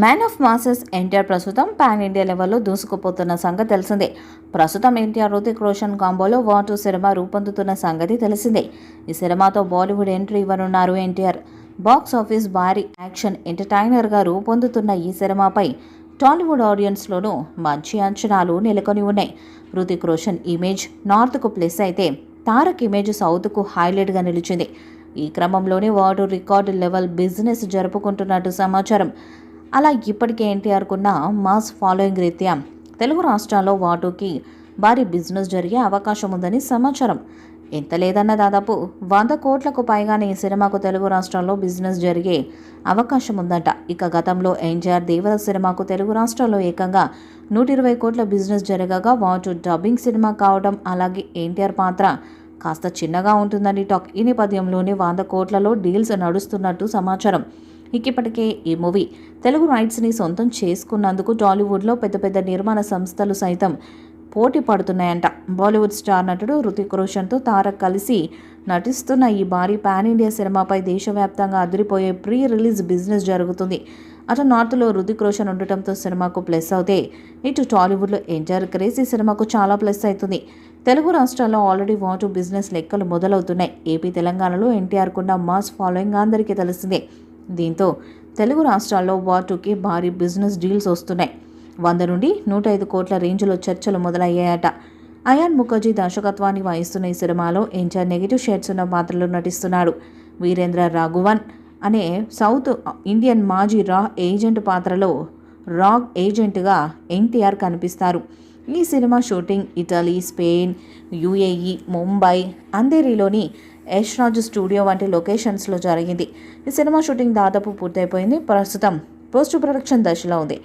Man of masses NTR ప్రస్తుతం pan India లెవెల్లో దూసుకుపోతున్న సంగతి తెలిసిందే. ప్రస్తుతం ఎన్టీఆర్ హృతిక్ రోషన్ కాంబోలో వాటు సినిమా రూపొందుతున్న సంగతి తెలిసిందే. ఈ సినిమాతో బాలీవుడ్ ఎంట్రీ ఇవ్వనున్నారు ఎన్టీఆర్. బాక్స్ ఆఫీస్ భారీ యాక్షన్ ఎంటర్టైనర్గా రూపొందుతున్న ఈ సినిమాపై టాలీవుడ్ ఆడియన్స్లోనూ మంచి అంచనాలు నెలకొని ఉన్నాయి. హృతిక్ రోషన్ ఇమేజ్ నార్త్కు ప్లస్ అయితే తారక్ ఇమేజ్ సౌత్కు హైలైట్గా నిలిచింది. ఈ క్రమంలోనే వాటు రికార్డు లెవెల్ బిజినెస్ జరుపుకుంటున్నట్టు సమాచారం. అలా ఇప్పటికే ఎన్టీఆర్కున్న మాస్ ఫాలోయింగ్ రీత్యా తెలుగు రాష్ట్రాల్లో వాటుకి భారీ బిజినెస్ జరిగే అవకాశం ఉందని సమాచారం. ఎంత లేదన్న దాదాపు 100 కోట్లకు పైగానే ఈ సినిమాకు తెలుగు రాష్ట్రాల్లో బిజినెస్ జరిగే అవకాశం ఉందంట. ఇక గతంలో ఎన్టీఆర్ దేవర సినిమాకు తెలుగు రాష్ట్రాల్లో ఏకంగా 120 కోట్ల బిజినెస్ జరగగా వాటు డబ్బింగ్ సినిమా కావడం, అలాగే ఎన్టీఆర్ పాత్ర కాస్త చిన్నగా ఉంటుందని టాక్. ఈ నేపథ్యంలోనే 100 కోట్లలో డీల్స్ నడుస్తున్నట్టు సమాచారం. ఇప్పటికే ఈ మూవీ తెలుగు రైట్స్ని సొంతం చేసుకున్నందుకు టాలీవుడ్లో పెద్ద పెద్ద నిర్మాణ సంస్థలు సైతం పోటీ పడుతున్నాయంట. బాలీవుడ్ స్టార్ నటుడు హృతిక్ రోషన్తో తారక్ కలిసి నటిస్తున్న ఈ భారీ పాన్ ఇండియా సినిమాపై దేశవ్యాప్తంగా అదిరిపోయే ప్రీ రిలీజ్ బిజినెస్ జరుగుతుంది. అటు నార్త్లో హృతిక్ రోషన్ ఉండటంతో సినిమాకు ప్లస్ అవుతే, ఇటు టాలీవుడ్లో ఎన్టీఆర్ క్రేజ్ ఈ సినిమాకు చాలా ప్లస్ అవుతుంది. తెలుగు రాష్ట్రాల్లో ఆల్రెడీ వాటు బిజినెస్ లెక్కలు మొదలవుతున్నాయి. ఏపీ, తెలంగాణలో ఎన్టీఆర్కున్న మాస్ ఫాలోయింగ్ అందరికీ తెలిసిందే. దీంతో తెలుగు రాష్ట్రాల్లో వాటుకి భారీ బిజినెస్ డీల్స్ వస్తున్నాయి. 100 నుండి 105 కోట్ల రేంజ్లో చర్చలు మొదలయ్యాయట. అయాన్ ముఖర్జీ దర్శకత్వాన్ని వహిస్తున్న ఈ సినిమాలో ఎన్టీఆర్ నెగిటివ్ షేడ్స్ ఉన్న పాత్రలో నటిస్తున్నాడు. వీరేంద్ర రాఘవన్ అనే సౌత్ ఇండియన్ మాజీ రా ఏజెంట్ పాత్రలో రాగ్ ఏజెంట్గా ఎన్టీఆర్ కనిపిస్తారు. ఈ సినిమా shooting Italy, Spain, UAE, Mumbai, అంధేరిలోని యశ్రాజ్ స్టూడియో వంటి లొకేషన్స్లో జరిగింది. ఈ సినిమా షూటింగ్ దాదాపు పూర్తయిపోయింది. ప్రస్తుతం పోస్ట్ ప్రొడక్షన్ దశలో ఉంది.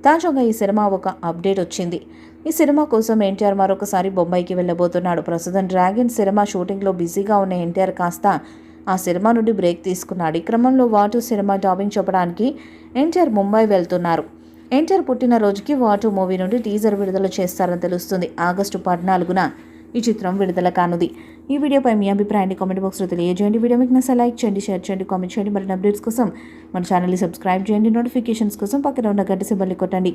తాజాగా ఈ సినిమా ఒక అప్డేట్ వచ్చింది. ఈ సినిమా కోసం ఎన్టీఆర్ మరొకసారి బొంబాయికి వెళ్ళబోతున్నాడు. ప్రస్తుతం డ్రాగన్ సినిమా షూటింగ్లో బిజీగా ఉన్న ఎన్టీఆర్ కాస్త ఆ సినిమా నుండి బ్రేక్ తీసుకున్నాడు. ఈ క్రమంలో వాటు సినిమా డాబింగ్ చెప్పడానికి ఎన్టీఆర్ ముంబై వెళ్తున్నారు. ఎన్టీఆర్ పుట్టినరోజుకి వాటు మూవీ నుండి టీజర్ విడుదల చేస్తారని తెలుస్తుంది. ఆగస్టు 14న ఈ చిత్రం విడుదల కానుంది. ఈ వీడియోపై మీ అభిప్రాయాన్ని కామెంట్ బాక్స్లో తెలియజేయండి. వీడియో మీకు నచ్చితే లైక్ చేయండి, షేర్ చేయండి, కామెంట్ చేయండి. మరిన్ని అప్డేట్స్ కోసం మన ఛానల్ని సబ్స్క్రైబ్ చేయండి. నోటిఫికేషన్స్ కోసం పక్కన ఉన్న గంట సింబల్ని కొట్టండి.